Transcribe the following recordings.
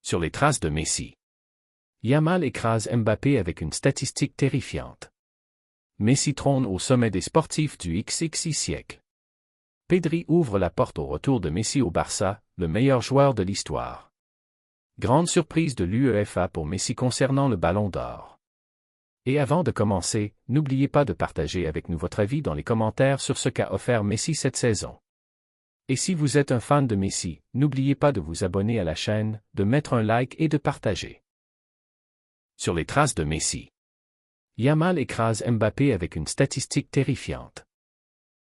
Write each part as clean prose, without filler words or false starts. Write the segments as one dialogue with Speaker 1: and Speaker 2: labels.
Speaker 1: Sur les traces de Messi. Yamal écrase Mbappé avec une statistique terrifiante. Messi trône au sommet des sportifs du XXI siècle. Pedri ouvre la porte au retour de Messi au Barça, le meilleur joueur de l'histoire. Grande surprise de l'UEFA pour Messi concernant le Ballon d'Or. Et avant de commencer, n'oubliez pas de partager avec nous votre avis dans les commentaires sur ce qu'a offert Messi cette saison. Et si vous êtes un fan de Messi, n'oubliez pas de vous abonner à la chaîne, de mettre un like et de partager. Sur les traces de Messi. Yamal écrase Mbappé avec une statistique terrifiante.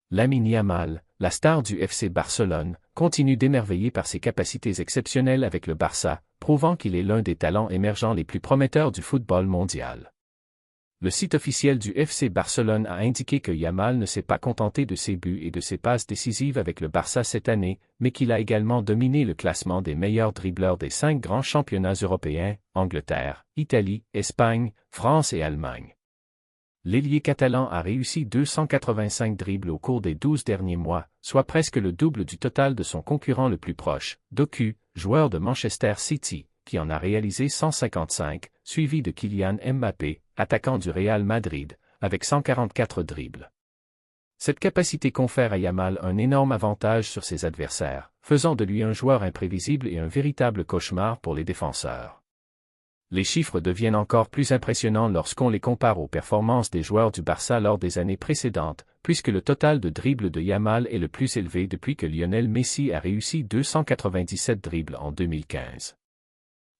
Speaker 1: Lamine Yamal, la star du FC Barcelone, continue d'émerveiller par ses capacités exceptionnelles avec le Barça, prouvant qu'il est l'un des talents émergents les plus prometteurs du football mondial. Le site officiel du FC Barcelone a indiqué que Yamal ne s'est pas contenté de ses buts et de ses passes décisives avec le Barça cette année, mais qu'il a également dominé le classement des meilleurs dribbleurs des 5 grands championnats européens, Angleterre, Italie, Espagne, France et Allemagne. L'ailier catalan a réussi 285 dribbles au cours des 12 derniers mois, soit presque le double du total de son concurrent le plus proche, Doku, joueur de Manchester City, qui en a réalisé 155, suivi de Kylian Mbappé, attaquant du Real Madrid, avec 144 dribbles. Cette capacité confère à Yamal un énorme avantage sur ses adversaires, faisant de lui un joueur imprévisible et un véritable cauchemar pour les défenseurs. Les chiffres deviennent encore plus impressionnants lorsqu'on les compare aux performances des joueurs du Barça lors des années précédentes, puisque le total de dribbles de Yamal est le plus élevé depuis que Lionel Messi a réussi 297 dribbles en 2015.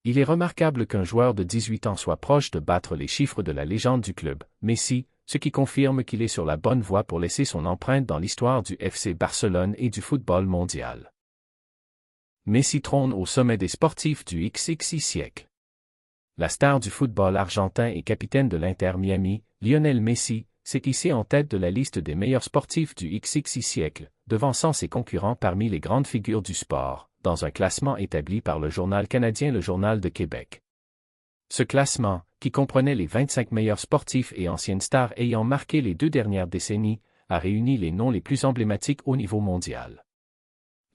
Speaker 1: Il est remarquable qu'un joueur de 18 ans soit proche de battre les chiffres de la légende du club, Messi, ce qui confirme qu'il est sur la bonne voie pour laisser son empreinte dans l'histoire du FC Barcelone et du football mondial. Messi trône au sommet des sportifs du XXI siècle. La star du football argentin et capitaine de l'Inter Miami, Lionel Messi, s'est hissé en tête de la liste des meilleurs sportifs du XXI siècle, devançant ses concurrents parmi les grandes figures du sport, dans un classement établi par le journal canadien Le Journal de Québec. Ce classement, qui comprenait les 25 meilleurs sportifs et anciennes stars ayant marqué les 2 dernières décennies, a réuni les noms les plus emblématiques au niveau mondial.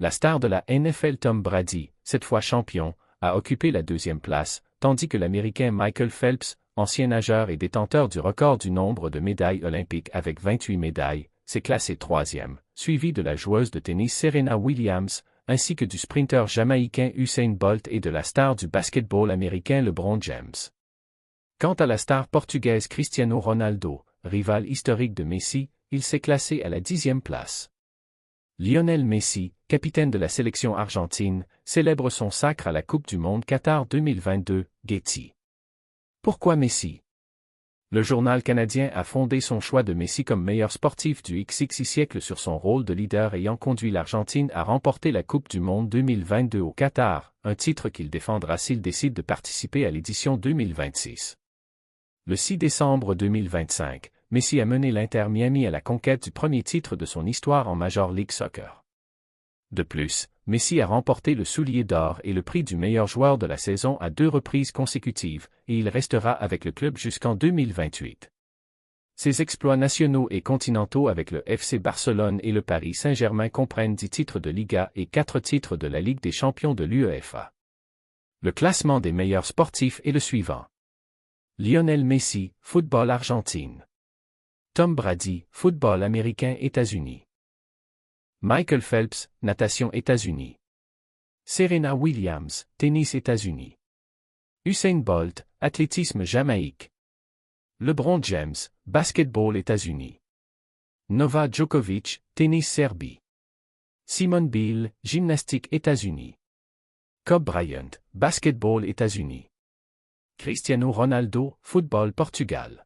Speaker 1: La star de la NFL Tom Brady, cette fois champion, a occupé la 2e place, tandis que l'Américain Michael Phelps, ancien nageur et détenteur du record du nombre de médailles olympiques avec 28 médailles, s'est classé 3e, suivi de la joueuse de tennis Serena Williams, ainsi que du sprinteur jamaïcain Usain Bolt et de la star du basketball américain LeBron James. Quant à la star portugaise Cristiano Ronaldo, rival historique de Messi, il s'est classé à la 10e place. Lionel Messi, capitaine de la sélection argentine, célèbre son sacre à la Coupe du Monde Qatar 2022, Getty. Pourquoi Messi? Le journal canadien a fondé son choix de Messi comme meilleur sportif du XXI siècle sur son rôle de leader ayant conduit l'Argentine à remporter la Coupe du Monde 2022 au Qatar, un titre qu'il défendra s'il décide de participer à l'édition 2026. Le 6 décembre 2025, Messi a mené l'Inter Miami à la conquête du premier titre de son histoire en Major League Soccer. De plus, Messi a remporté le soulier d'or et le prix du meilleur joueur de la saison à 2 reprises consécutives, et il restera avec le club jusqu'en 2028. Ses exploits nationaux et continentaux avec le FC Barcelone et le Paris Saint-Germain comprennent 10 titres de Liga et 4 titres de la Ligue des champions de l'UEFA. Le classement des meilleurs sportifs est le suivant. Lionel Messi, football Argentine. Tom Brady, football américain États-Unis. Michael Phelps, natation États-Unis. Serena Williams, tennis États-Unis. Usain Bolt, athlétisme Jamaïque. LeBron James, basketball États-Unis. Novak Djokovic, tennis Serbie. Simone Biles, gymnastique États-Unis. Kobe Bryant, basketball États-Unis. Cristiano Ronaldo, football Portugal.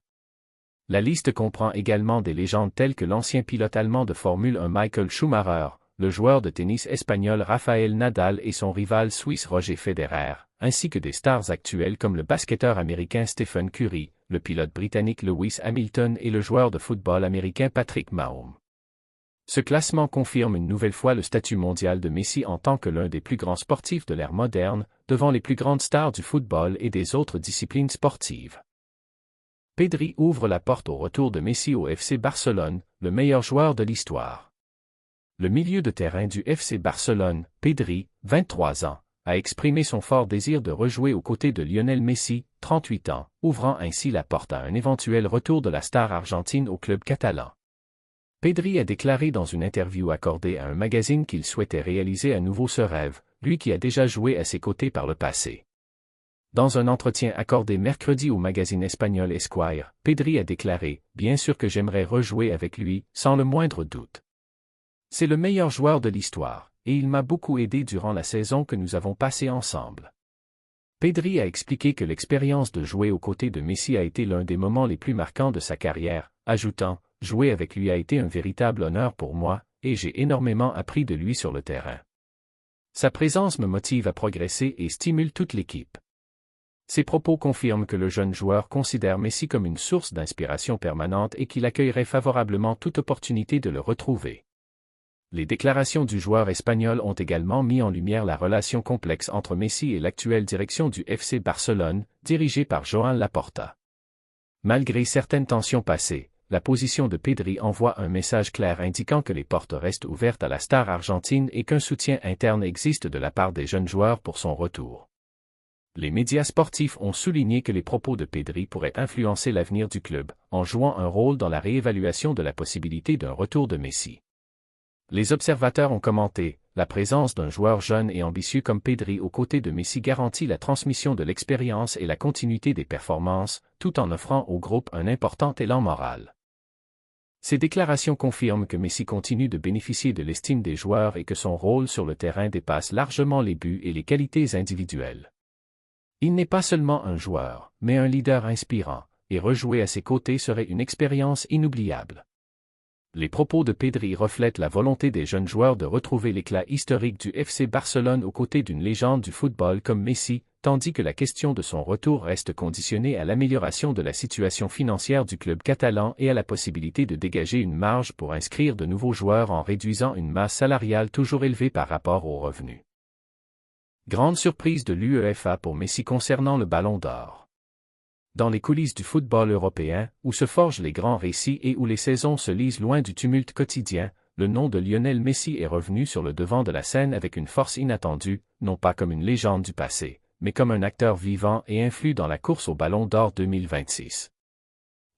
Speaker 1: La liste comprend également des légendes telles que l'ancien pilote allemand de Formule 1 Michael Schumacher, le joueur de tennis espagnol Rafael Nadal et son rival suisse Roger Federer, ainsi que des stars actuelles comme le basketteur américain Stephen Curry, le pilote britannique Lewis Hamilton et le joueur de football américain Patrick Mahomes. Ce classement confirme une nouvelle fois le statut mondial de Messi en tant que l'un des plus grands sportifs de l'ère moderne, devant les plus grandes stars du football et des autres disciplines sportives. Pedri ouvre la porte au retour de Messi au FC Barcelone, le meilleur joueur de l'histoire. Le milieu de terrain du FC Barcelone, Pedri, 23 ans, a exprimé son fort désir de rejouer aux côtés de Lionel Messi, 38 ans, ouvrant ainsi la porte à un éventuel retour de la star argentine au club catalan. Pedri a déclaré dans une interview accordée à un magazine qu'il souhaitait réaliser à nouveau ce rêve, lui qui a déjà joué à ses côtés par le passé. Dans un entretien accordé mercredi au magazine espagnol Esquire, Pedri a déclaré « Bien sûr que j'aimerais rejouer avec lui, sans le moindre doute. C'est le meilleur joueur de l'histoire, et il m'a beaucoup aidé durant la saison que nous avons passée ensemble. » Pedri a expliqué que l'expérience de jouer aux côtés de Messi a été l'un des moments les plus marquants de sa carrière, ajoutant « Jouer avec lui a été un véritable honneur pour moi, et j'ai énormément appris de lui sur le terrain. Sa présence me motive à progresser et stimule toute l'équipe. » Ces propos confirment que le jeune joueur considère Messi comme une source d'inspiration permanente et qu'il accueillerait favorablement toute opportunité de le retrouver. Les déclarations du joueur espagnol ont également mis en lumière la relation complexe entre Messi et l'actuelle direction du FC Barcelone, dirigée par Joan Laporta. Malgré certaines tensions passées, la position de Pedri envoie un message clair indiquant que les portes restent ouvertes à la star argentine et qu'un soutien interne existe de la part des jeunes joueurs pour son retour. Les médias sportifs ont souligné que les propos de Pedri pourraient influencer l'avenir du club, en jouant un rôle dans la réévaluation de la possibilité d'un retour de Messi. Les observateurs ont commenté « La présence d'un joueur jeune et ambitieux comme Pedri aux côtés de Messi garantit la transmission de l'expérience et la continuité des performances, tout en offrant au groupe un important élan moral. » Ces déclarations confirment que Messi continue de bénéficier de l'estime des joueurs et que son rôle sur le terrain dépasse largement les buts et les qualités individuelles. Il n'est pas seulement un joueur, mais un leader inspirant, et rejouer à ses côtés serait une expérience inoubliable. Les propos de Pedri reflètent la volonté des jeunes joueurs de retrouver l'éclat historique du FC Barcelone aux côtés d'une légende du football comme Messi, tandis que la question de son retour reste conditionnée à l'amélioration de la situation financière du club catalan et à la possibilité de dégager une marge pour inscrire de nouveaux joueurs en réduisant une masse salariale toujours élevée par rapport aux revenus. Grande surprise de l'UEFA pour Messi concernant le Ballon d'Or. Dans les coulisses du football européen, où se forgent les grands récits et où les saisons se lisent loin du tumulte quotidien, le nom de Lionel Messi est revenu sur le devant de la scène avec une force inattendue, non pas comme une légende du passé, mais comme un acteur vivant et influent dans la course au Ballon d'Or 2026.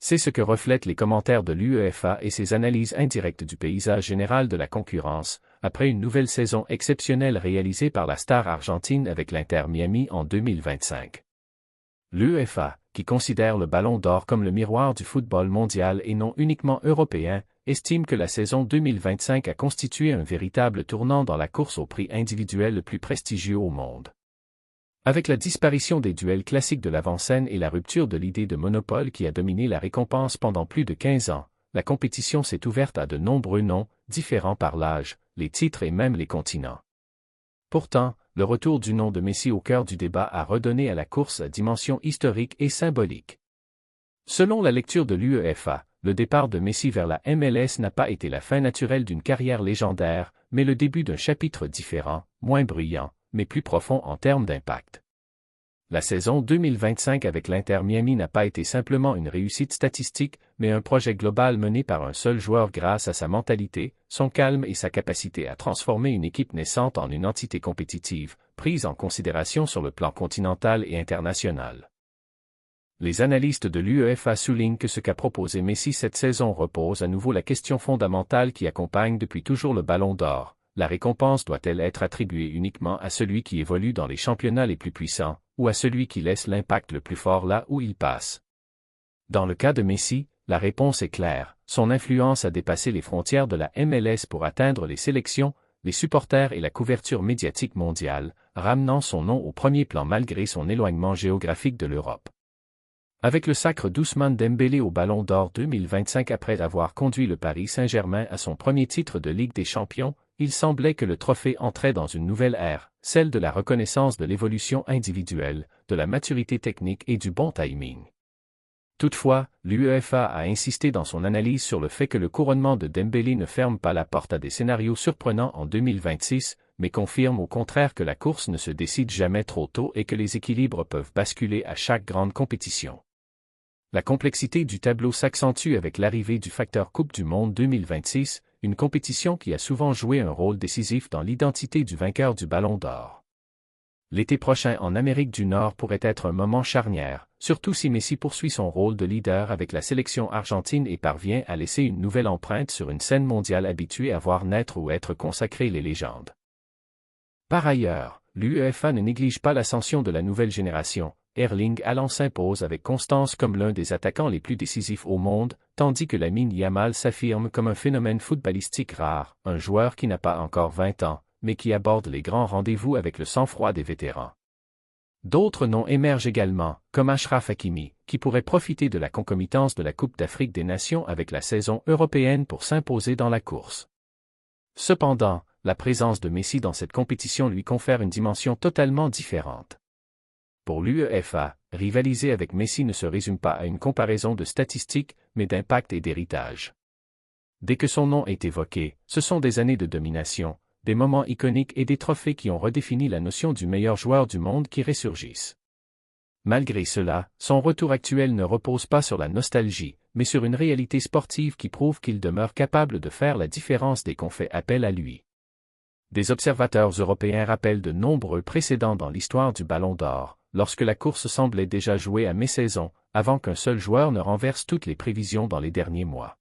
Speaker 1: C'est ce que reflètent les commentaires de l'UEFA et ses analyses indirectes du paysage général de la concurrence, après une nouvelle saison exceptionnelle réalisée par la star argentine avec l'Inter Miami en 2025. L'UEFA, qui considère le Ballon d'Or comme le miroir du football mondial et non uniquement européen, estime que la saison 2025 a constitué un véritable tournant dans la course au prix individuel le plus prestigieux au monde. Avec la disparition des duels classiques de l'avant-scène et la rupture de l'idée de monopole qui a dominé la récompense pendant plus de 15 ans, la compétition s'est ouverte à de nombreux noms, différents par l'âge, les titres et même les continents. Pourtant, le retour du nom de Messi au cœur du débat a redonné à la course sa dimension historique et symbolique. Selon la lecture de l'UEFA, le départ de Messi vers la MLS n'a pas été la fin naturelle d'une carrière légendaire, mais le début d'un chapitre différent, moins bruyant, mais plus profond en termes d'impact. La saison 2025 avec l'Inter Miami n'a pas été simplement une réussite statistique, mais un projet global mené par un seul joueur grâce à sa mentalité, son calme et sa capacité à transformer une équipe naissante en une entité compétitive, prise en considération sur le plan continental et international. Les analystes de l'UEFA soulignent que ce qu'a proposé Messi cette saison repose à nouveau la question fondamentale qui accompagne depuis toujours le Ballon d'Or. La récompense doit-elle être attribuée uniquement à celui qui évolue dans les championnats les plus puissants, ou à celui qui laisse l'impact le plus fort là où il passe? Dans le cas de Messi, la réponse est claire, son influence a dépassé les frontières de la MLS pour atteindre les sélections, les supporters et la couverture médiatique mondiale, ramenant son nom au premier plan malgré son éloignement géographique de l'Europe. Avec le sacre d'Ousmane Dembélé au Ballon d'Or 2025 après avoir conduit le Paris Saint-Germain à son premier titre de Ligue des Champions, il semblait que le trophée entrait dans une nouvelle ère, celle de la reconnaissance de l'évolution individuelle, de la maturité technique et du bon timing. Toutefois, l'UEFA a insisté dans son analyse sur le fait que le couronnement de Dembélé ne ferme pas la porte à des scénarios surprenants en 2026, mais confirme au contraire que la course ne se décide jamais trop tôt et que les équilibres peuvent basculer à chaque grande compétition. La complexité du tableau s'accentue avec l'arrivée du facteur Coupe du Monde 2026, une compétition qui a souvent joué un rôle décisif dans l'identité du vainqueur du Ballon d'Or. L'été prochain en Amérique du Nord pourrait être un moment charnière, surtout si Messi poursuit son rôle de leader avec la sélection argentine et parvient à laisser une nouvelle empreinte sur une scène mondiale habituée à voir naître ou être consacrées les légendes. Par ailleurs, l'UEFA ne néglige pas l'ascension de la nouvelle génération. Erling Haaland s'impose avec constance comme l'un des attaquants les plus décisifs au monde, tandis que Lamine Yamal s'affirme comme un phénomène footballistique rare, un joueur qui n'a pas encore 20 ans, mais qui aborde les grands rendez-vous avec le sang-froid des vétérans. D'autres noms émergent également, comme Achraf Hakimi, qui pourrait profiter de la concomitance de la Coupe d'Afrique des Nations avec la saison européenne pour s'imposer dans la course. Cependant, la présence de Messi dans cette compétition lui confère une dimension totalement différente. Pour l'UEFA, rivaliser avec Messi ne se résume pas à une comparaison de statistiques, mais d'impact et d'héritage. Dès que son nom est évoqué, ce sont des années de domination, des moments iconiques et des trophées qui ont redéfini la notion du meilleur joueur du monde qui ressurgissent. Malgré cela, son retour actuel ne repose pas sur la nostalgie, mais sur une réalité sportive qui prouve qu'il demeure capable de faire la différence dès qu'on fait appel à lui. Des observateurs européens rappellent de nombreux précédents dans l'histoire du Ballon d'Or, lorsque la course semblait déjà jouée à mi-saison, avant qu'un seul joueur ne renverse toutes les prévisions dans les derniers mois.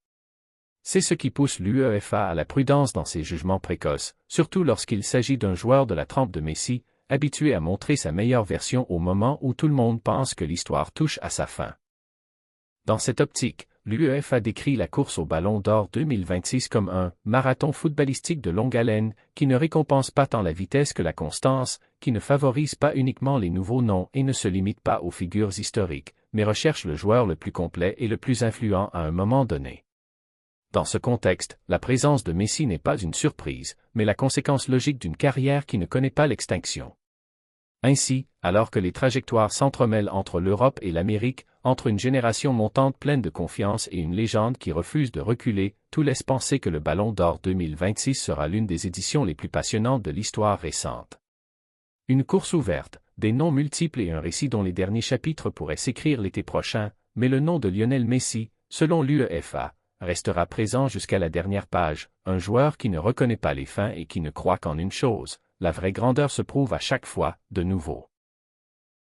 Speaker 1: C'est ce qui pousse l'UEFA à la prudence dans ses jugements précoces, surtout lorsqu'il s'agit d'un joueur de la trempe de Messi, habitué à montrer sa meilleure version au moment où tout le monde pense que l'histoire touche à sa fin. Dans cette optique, l'UEFA décrit la course au Ballon d'Or 2026 comme un « marathon footballistique de longue haleine » qui ne récompense pas tant la vitesse que la constance, qui ne favorise pas uniquement les nouveaux noms et ne se limite pas aux figures historiques, mais recherche le joueur le plus complet et le plus influent à un moment donné. Dans ce contexte, la présence de Messi n'est pas une surprise, mais la conséquence logique d'une carrière qui ne connaît pas l'extinction. Ainsi, alors que les trajectoires s'entremêlent entre l'Europe et l'Amérique, entre une génération montante pleine de confiance et une légende qui refuse de reculer, tout laisse penser que le Ballon d'Or 2026 sera l'une des éditions les plus passionnantes de l'histoire récente. Une course ouverte, des noms multiples et un récit dont les derniers chapitres pourraient s'écrire l'été prochain, mais le nom de Lionel Messi, selon l'UEFA, restera présent jusqu'à la dernière page, un joueur qui ne reconnaît pas les fins et qui ne croit qu'en une chose, la vraie grandeur se prouve à chaque fois, de nouveau.